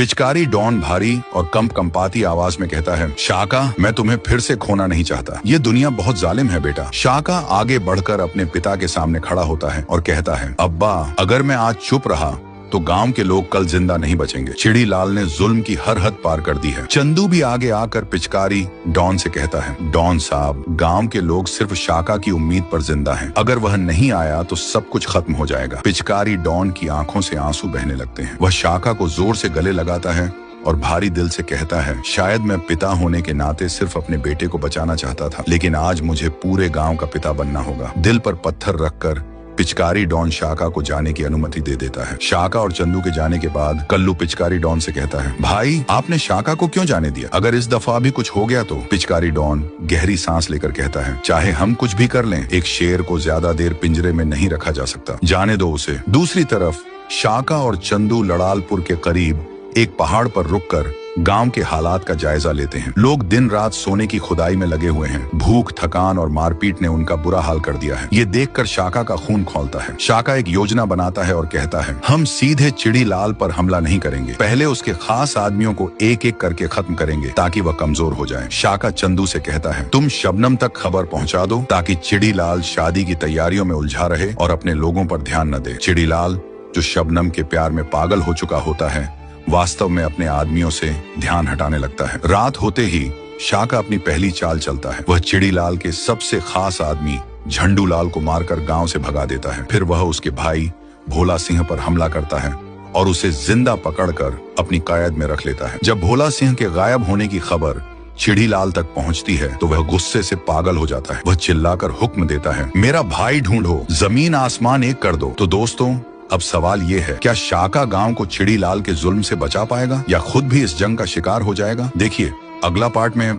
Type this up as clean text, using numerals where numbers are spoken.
पिचकारी डॉन भारी और कंपाती आवाज में कहता है, शाका, मैं तुम्हें फिर से खोना नहीं चाहता। ये दुनिया बहुत जालिम है बेटा। शाका आगे बढ़कर अपने पिता के सामने खड़ा होता है और कहता है, अब्बा, अगर मैं आज चुप रहा तो गांव के लोग कल जिंदा नहीं बचेंगे। चिड़ी लाल ने जुल्म की हर हद पार कर दी है। चंदू भी आगे आकर पिचकारी डॉन से कहता है, डॉन साहब, गांव के लोग सिर्फ शाका की उम्मीद पर जिंदा हैं। अगर वह नहीं आया तो सब कुछ खत्म हो जाएगा। पिचकारी डॉन की आंखों से आंसू बहने लगते हैं। वह शाका को जोर से गले लगाता है और भारी दिल से कहता है, शायद मैं पिता होने के नाते सिर्फ अपने बेटे को बचाना चाहता था, लेकिन आज मुझे पूरे गांव का पिता बनना होगा। दिल पर पत्थर रखकर पिचकारी डॉन शाका को जाने की अनुमति दे देता है। शाका और चंदू के जाने के बाद कल्लू पिचकारी डॉन से कहता है, भाई, आपने शाका को क्यों जाने दिया? अगर इस दफा भी कुछ हो गया तो? पिचकारी डॉन गहरी सांस लेकर कहता है, चाहे हम कुछ भी कर लें, एक शेर को ज्यादा देर पिंजरे में नहीं रखा जा सकता। जाने दो उसे। दूसरी तरफ शाका और चंदू लड़ालपुर के करीब एक पहाड़ पर रुककर गांव के हालात का जायजा लेते हैं। लोग दिन रात सोने की खुदाई में लगे हुए हैं। भूख, थकान और मारपीट ने उनका बुरा हाल कर दिया है। ये देखकर शाका का खून खौलता है। शाका एक योजना बनाता है और कहता है, हम सीधे चिड़ी लाल पर हमला नहीं करेंगे, पहले उसके खास आदमियों को एक एक करके खत्म करेंगे ताकि वह कमजोर हो जाए। शाका चंदू से कहता है, तुम शबनम तक खबर पहुंचा दो ताकि चिड़ी लाल शादी की तैयारियों में उलझा रहे और अपने लोगों पर ध्यान न दे। चिड़ी लाल, जो शबनम के प्यार में पागल हो चुका होता है, वास्तव में अपने आदमियों से ध्यान हटाने लगता है। रात होते ही शाका अपनी पहली चाल चलता है। वह चिड़ी लाल के सबसे खास आदमी झंडू लाल को मारकर गांव से भगा देता है। फिर वह उसके भाई भोला सिंह पर हमला करता है और उसे जिंदा पकड़कर अपनी कैद में रख लेता है। जब भोला सिंह के गायब होने की खबर चिड़ी लाल तक पहुंचती है तो वह गुस्से से पागल हो जाता है। वह चिल्लाकर हुक्म देता है, मेरा भाई ढूंढो, जमीन आसमान एक कर दो। तो दोस्तों, अब सवाल ये है, क्या शाका गांव को चिड़ी लाल के जुल्म से बचा पाएगा या खुद भी इस जंग का शिकार हो जाएगा? देखिए अगला पार्ट में।